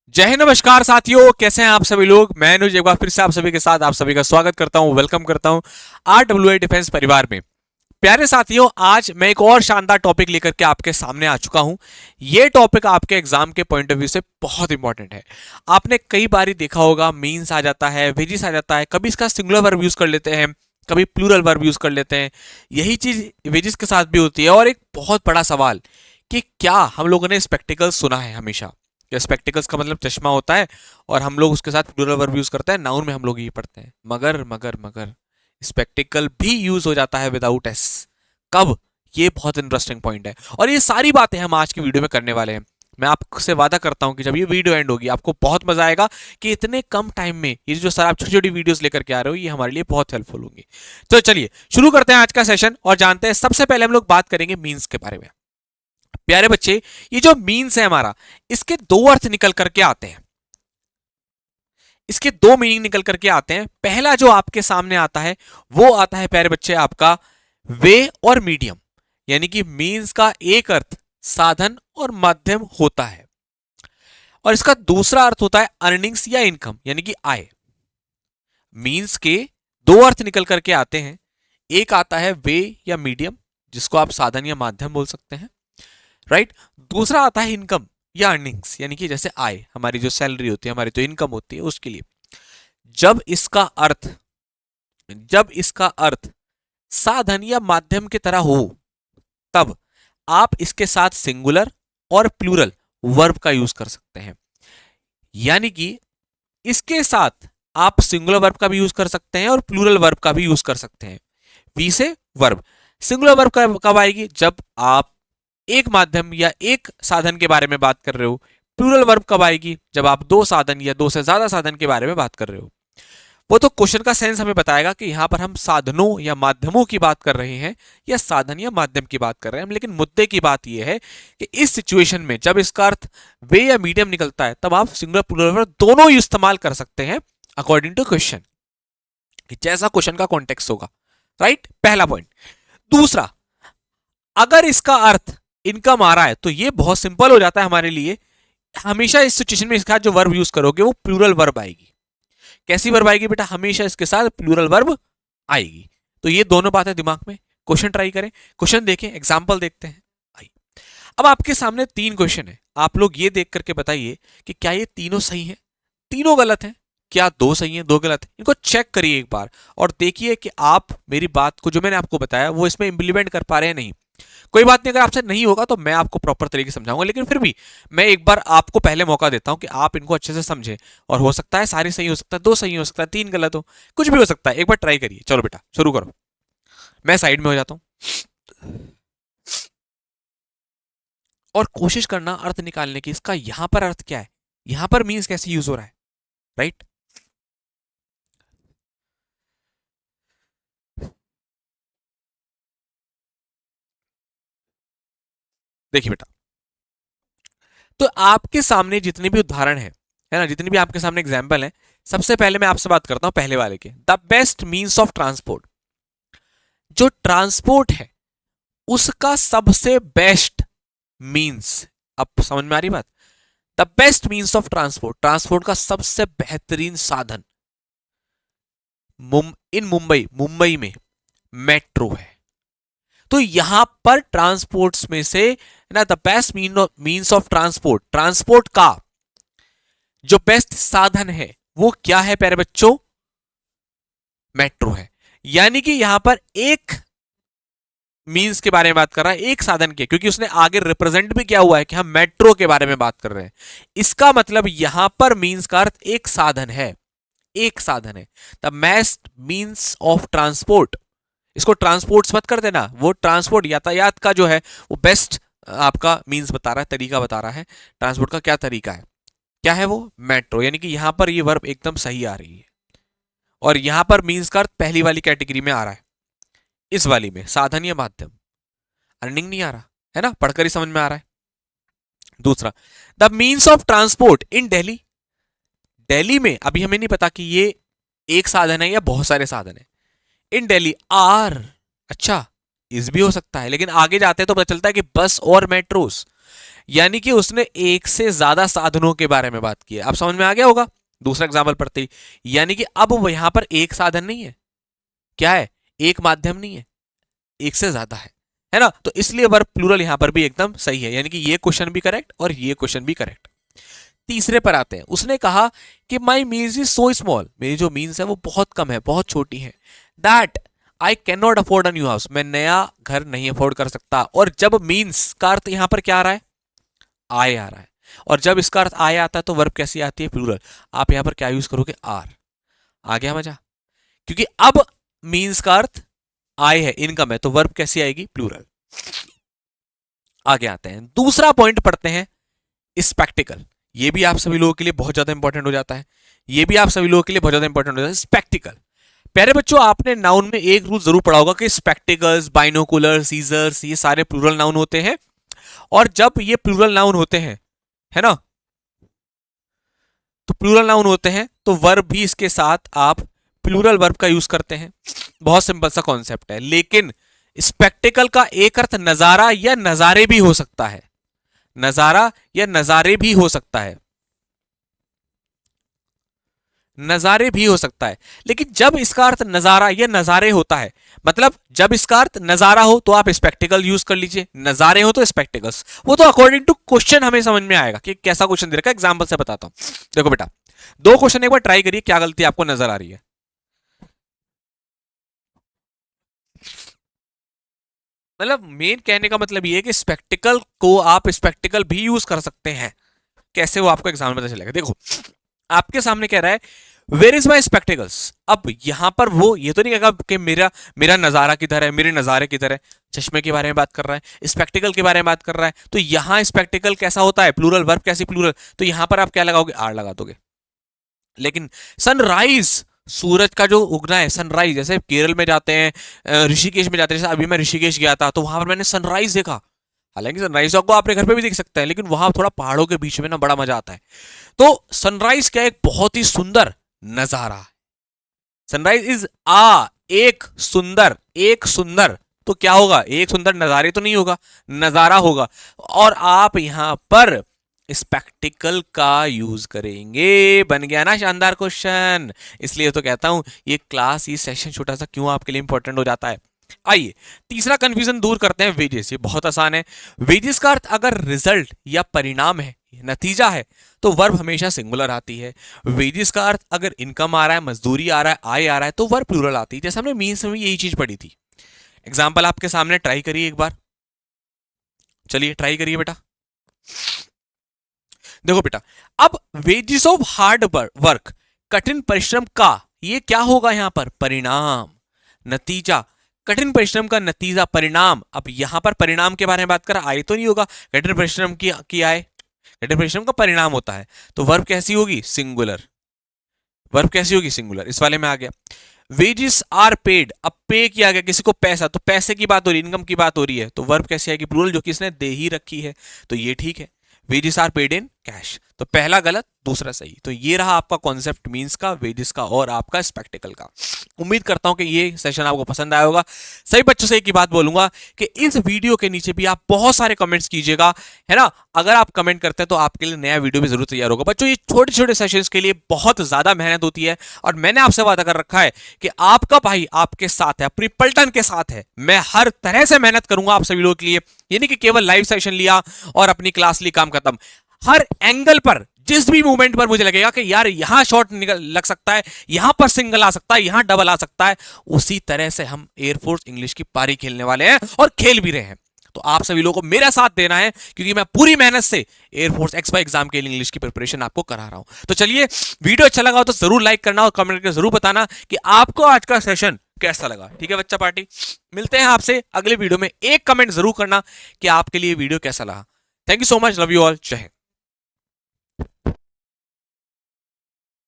जय हिंद, नमस्कार साथियों, कैसे हैं आप सभी लोग। मैं अनुज एक बार फिर से आप सभी के साथ आप सभी का स्वागत करता हूं, वेलकम करता हूं RWA डिफेंस परिवार में। प्यारे साथियों, आज मैं एक और शानदार टॉपिक लेकर के आपके सामने आ चुका हूं। ये टॉपिक आपके एग्जाम के पॉइंट ऑफ व्यू से बहुत इंपॉर्टेंट है। आपने कई बार देखा होगा, मीन्स आ जाता है, वेजिस आ जाता है, कभी इसका सिंगुलर वर्ब यूज कर लेते हैं, कभी प्लूरल वर्ब यूज कर लेते हैं। यही चीज वेजिस के साथ भी होती है। और एक बहुत बड़ा सवाल कि क्या हम लोगों ने स्पेक्टिकल्स सुना है हमेशा। स्पेक्टिकल्स का मतलब चश्मा होता है और हम लोग उसके साथ प्लूरल वर्ब यूज करते हैं, नाउन में हम लोग ये पढ़ते हैं। मगर मगर मगर स्पेक्टिकल भी यूज हो जाता है विदाउट एस। कब? ये बहुत इंटरेस्टिंग पॉइंट है और ये सारी बातें हम आज की वीडियो में करने वाले हैं। मैं आपसे वादा करता हूं कि जब ये वीडियो एंड होगी आपको बहुत मजा आएगा कि इतने कम टाइम में ये जो सर आप छोटी छोटी वीडियोस लेकर के आ रहे हो, ये हमारे लिए बहुत हेल्पफुल होंगी। तो चलिए शुरू करते हैं आज का सेशन और जानते हैं। सबसे पहले हम लोग बात करेंगे मीन्स के बारे में। प्यारे बच्चे, ये जो मीन्स है हमारा, इसके दो अर्थ निकल करके आते हैं। इसके दो मीनिंग निकल करके आते हैं। पहला जो आपके सामने आता है वो आता है प्यारे बच्चे आपका वे और मीडियम, यानी कि मीन्स का एक अर्थ साधन और माध्यम होता है और इसका दूसरा अर्थ होता है अर्निंग्स या इनकम, यानी कि आय। मीन्स के दो अर्थ निकल करके आते हैं। एक आता है वे या मीडियम, जिसको आप साधन या माध्यम बोल सकते हैं, राइट। दूसरा आता है इनकम या अर्निंग्स, यानी कि जैसे आय, हमारी जो सैलरी होती है, हमारी जो इनकम होती है, उसके लिए। जब इसका अर्थ जब इसका अर्थ साधन या माध्यम की तरह हो, तब आप इसके साथ सिंगुलर और प्लूरल वर्ब का यूज कर सकते हैं। यानी कि इसके साथ आप सिंगुलर वर्ब का भी यूज कर सकते हैं और प्लूरल वर्ब का भी यूज कर सकते हैं। वी से वर्ब। सिंगुलर वर्ब कब आएगी? जब आप एक माध्यम या एक साधन के बारे में बात कर रहे हो। प्लूरल वर्ब कब आएगी? जब आप दो साधन या दो से ज्यादा साधन के बारे में बात कर रहे हो। वो तो क्वेश्चन का सेंस हमें बताएगा कि यहां पर हम साधनों या माध्यमों की बात कर रहे हैं या साधन या माध्यम की बात कर रहे हैं। लेकिन मुद्दे की बात यह है कि इस सिचुएशन में जब इसका अर्थ वे या मीडियम निकलता है, तब आप सिंगुलर प्लूरल वर्ब दोनों ही इस्तेमाल कर सकते हैं अकॉर्डिंग टू क्वेश्चन, जैसा क्वेश्चन का कॉन्टेक्स्ट होगा, राइट। पहला पॉइंट। दूसरा, अगर इसका अर्थ इनकम आ रहा है तो ये बहुत सिंपल हो जाता है हमारे लिए। हमेशा इस सिचुएशन में इसका जो वर्ब यूज करोगे वो प्लूरल वर्ब आएगी। कैसी वर्ब आएगी बेटा? हमेशा इसके साथ प्लूरल वर्ब आएगी। तो ये दोनों बातें दिमाग में। क्वेश्चन ट्राई करें, क्वेश्चन देखें, एग्जाम्पल देखते हैं। आइए, अब आपके सामने तीन क्वेश्चन है। आप लोग ये देख करके बताइए कि क्या ये तीनों सही है, तीनों गलत है, क्या दो सही है, दो गलत है। इनको चेक करिए एक बार और देखिए कि आप मेरी बात को, जो मैंने आपको बताया, वो इसमें इंप्लीमेंट कर पा रहे हैं नहीं। कोई बात नहीं, अगर आपसे नहीं होगा तो मैं आपको प्रॉपर तरीके से समझाऊंगा, लेकिन फिर भी मैं एक बार आपको पहले मौका देता हूं कि आप इनको अच्छे से समझें। और हो सकता है सारे सही हो सकता है, दो सही हो सकता है, तीन गलत हो, कुछ भी हो सकता है। एक बार ट्राई करिए। चलो बेटा शुरू करो, मैं साइड में हो जाता हूं और कोशिश करना अर्थ निकालने की। इसका यहां पर अर्थ क्या है, यहां पर मीन्स कैसे यूज हो रहा है, राइट। देखिए बेटा, तो आपके सामने जितने भी उदाहरण है ना, जितने भी आपके सामने एग्जाम्पल है, सबसे पहले मैं आपसे बात करता हूं पहले वाले के। The best means of transport. जो ट्रांसपोर्ट है उसका सबसे बेस्ट मीन्स, अब समझ में आ रही बात? The best means of transport, transport का सबसे बेहतरीन साधन इन मुंबई, मुंबई में मेट्रो है। तो यहां पर ट्रांसपोर्ट्स में से ना, the best means of transport, transport का जो बेस्ट साधन है वो क्या है प्यारे बच्चों? मेट्रो है। यानी कि यहां पर एक मीन्स के बारे में बात कर रहा है, एक साधन के, क्योंकि उसने आगे रिप्रेजेंट भी किया हुआ है कि हम मेट्रो के बारे में बात कर रहे हैं। इसका मतलब यहां पर मीन्स का अर्थ एक साधन है, एक साधन है। The best means of transport, इसको ट्रांसपोर्ट्स मत कर देना, वो ट्रांसपोर्ट यातायात का जो है वो बेस्ट आपका मीन्स बता रहा है, तरीका बता रहा है। ट्रांसपोर्ट का क्या तरीका है, क्या है वो? मेट्रो। यानी कि यहां पर ये वर्ब एकदम सही आ रही है और यहां पर मीन्स का अर्थ पहली वाली कैटेगरी में आ रहा है। इस वाली में साधन या माध्यम, अर्निंग नहीं आ रहा है ना, पढ़कर ही समझ में आ रहा है। दूसरा, द मीन्स ऑफ ट्रांसपोर्ट इन दिल्ली। दिल्ली में अभी हमें नहीं पता कि ये एक साधन है या बहुत सारे साधन है। इन दिल्ली आर, अच्छा इस भी हो सकता है, लेकिन आगे जाते हैं तो पता चलता है कि बस और मेट्रोस। यानी कि उसने एक से ज्यादा साधनों के बारे में बात की है। अब समझ में आ गया होगा दूसरा एग्जाम्पल पढ़ते ही। यानी कि अब यहां पर एक साधन नहीं है, क्या है, एक माध्यम नहीं है, एक से ज्यादा है ना। तो इसलिए वर्ब प्लूरल यहां पर भी एकदम सही है, यानी कि ये क्वेश्चन भी करेक्ट और ये क्वेश्चन भी करेक्ट। तीसरे पर आते हैं। उसने कहा कि माई मीन्स इज सो स्मॉल, मेरी जो मीन्स है वो बहुत कम है, बहुत छोटी है। That I can not afford a new house, मैं नया घर नहीं अफोर्ड कर सकता। और जब मीन्स का अर्थ यहां पर क्या आ रहा है, आय आ रहा है, और जब इसका अर्थ आय आता है तो वर्ब कैसी आती है, प्लूरल। आप यहां पर क्या यूज करोगे, आर। आ गया मजा, क्योंकि अब मीन्स का अर्थ आय है, इनकम है, तो वर्ब कैसी आएगी, प्लूरल। आगे आते हैं, दूसरा पॉइंट पढ़ते हैं, स्पेक्टिकल। ये भी आप सभी लोगों के लिए बहुत ज्यादा इंपॉर्टेंट हो जाता है, ये भी आप सभी लोगों के लिए बहुत ज्यादा इंपॉर्टेंट हो जाता है, स्पेक्टिकल। प्यारे बच्चों, आपने नाउन में एक रूल जरूर पढ़ा होगा कि स्पेक्टिकल्स, बाइनोकुलर, सीजर्स, ये सारे प्लूरल नाउन होते हैं। और जब ये प्लूरल नाउन होते हैं, है ना, तो प्लूरल नाउन होते हैं तो वर्ब भी इसके साथ आप प्लूरल वर्ब का यूज करते हैं। बहुत सिंपल सा कॉन्सेप्ट है। लेकिन स्पेक्टिकल का एक अर्थ नजारा या नजारे भी हो सकता है, नजारा या नजारे भी हो सकता है, नजारे भी हो सकता है। लेकिन जब इसका अर्थ नजारा या नजारे होता है, मतलब जब इसका अर्थ नजारा हो तो आप स्पेक्टिकल यूज कर लीजिए, नजारे हो तो स्पेक्टिकल्स। वो तो अकॉर्डिंग टू क्वेश्चन हमें समझ में आएगा कि कैसा क्वेश्चन दे रखा है। एग्जांपल से बताता हूं, देखो बेटा, दो क्वेश्चन एक बार ट्राई करिए, क्या गलती आपको नजर आ रही है। मतलब मेन कहने का मतलब ये है कि स्पेक्टिकल को आप स्पेक्टिकल भी यूज कर सकते हैं। कैसे, वो आपको एग्जाम में पता चलेगा। देखो, आपके सामने कह रहा है वेयर इज माई स्पेक्टिकल्स। अब यहां पर वो ये तो नहीं कहेगा कि मेरा मेरा नजारा किधर है, मेरे नजारे किधर है। चश्मे के बारे में बात कर रहा है, स्पेक्टिकल के बारे में बात कर रहा है। तो यहां स्पेक्टिकल कैसा होता है, प्लूरल, वर्ब कैसी, प्लूरल। तो यहां पर आप क्या लगाओगे, आर लगा दोगे। लेकिन सनराइज, सूरज का जो उगना है, सनराइज, जैसे केरल में जाते हैं, ऋषिकेश में जाते हैं, जैसे अभी मैं ऋषिकेश गया था तो वहां पर मैंने सनराइज देखा। हालांकि सनराइज आपको अपने घर पे भी देख सकते हैं, लेकिन वहां थोड़ा पहाड़ों के बीच में ना बड़ा मजा आता है। तो सनराइज क्या, एक बहुत ही सुंदर नजारा है। सनराइज इज एक सुंदर, एक सुंदर। तो क्या होगा, एक सुंदर नजारे तो नहीं होगा, नजारा होगा। और आप यहां पर स्पेक्टिकल का यूज करेंगे। बन गया ना शानदार क्वेश्चन। इसलिए तो कहता हूं ये क्लास, ये सेशन छोटा सा क्यों आपके लिए इंपॉर्टेंट हो जाता है। आइए तीसरा कंफ्यूजन दूर करते हैं, वेजेस। ये बहुत आसान है। वेजेस का अर्थ अगर रिजल्ट या परिणाम है, नतीजा है, तो वर्ब हमेशा सिंगुलर आती है। वेजेस का अर्थ अगर इनकम आ रहा है, मजदूरी आ रहा है, आय आ रहा है, तो वर्ब प्लूरल आती है। जैसे हमने मीन्स में यही चीज पढ़ी थी। एग्जाम्पल आपके सामने, ट्राई करिए एक बार, चलिए ट्राई करिए बेटा। देखो बेटा, अब वेजेस ऑफ हार्ड वर्क, कठिन परिश्रम का, ये क्या होगा यहां पर, परिणाम, नतीजा। कठिन परिश्रम का नतीजा, परिणाम। अब यहां पर परिणाम के बारे में बात कर, आय तो नहीं होगा, कठिन परिश्रम की आय, कठिन परिश्रम का परिणाम होता है। तो वर्ब कैसी होगी, सिंगुलर। वर्ब कैसी होगी, सिंगुलर। इस वाले में आ गया। वेजेस आर पेड, अब पे किया गया किसी को पैसा, तो पैसे की बात हो रही है, इनकम की बात हो रही है, तो वर्ब कैसी आएगी, प्लूरल, जो कि इसने दे ही रखी है। तो ये ठीक है, wages are paid in cash. तो पहला गलत, दूसरा सही। तो ये रहा आपका कॉन्सेप्ट मींस का, वेजेस का और आपका स्पेक्टिकल का। उम्मीद करता हूं कि ये सेशन आपको पसंद आया होगा। सभी बच्चों से एक ही बात बोलूंगा कि इस वीडियो के नीचे भी आप बहुत सारे कमेंट्स कीजिएगा, है ना। अगर आप कमेंट करते हैं तो आपके लिए नया वीडियो भी जरूर तैयार होगा। बच्चों, ये छोटे छोटे सेशंस के लिए बहुत ज्यादा मेहनत होती है, और मैंने आपसे वादा कर रखा है कि आपका भाई आपके साथ है, अपनी पलटन के साथ है। मैं हर तरह से मेहनत करूंगा आप सभी लोगों के लिए। ये नहीं कि केवल लाइव सेशन लिया और अपनी क्लास ली, काम खत्म। हर एंगल पर, जिस भी मूवमेंट पर मुझे लगेगा कि यार यहां शॉर्ट निकल लग सकता है, यहां पर सिंगल आ सकता है, यहां डबल आ सकता है, उसी तरह से हम एयरफोर्स इंग्लिश की पारी खेलने वाले हैं और खेल भी रहे हैं। तो आप सभी लोगों को मेरा साथ देना है, क्योंकि मैं पूरी मेहनत से एयरफोर्स एक्सपाई एग्जाम के लिए इंग्लिश की प्रिपरेशन आपको करा रहा हूं। तो चलिए, वीडियो अच्छा लगा हो तो जरूर लाइक करना और कमेंट करके जरूर बताना कि आपको आज का सेशन कैसा लगा। ठीक है बच्चा पार्टी, मिलते हैं आपसे अगले वीडियो में। एक कमेंट जरूर करना कि आपके लिए वीडियो कैसा लगा। Thank you so much, love you all, जय हिंद।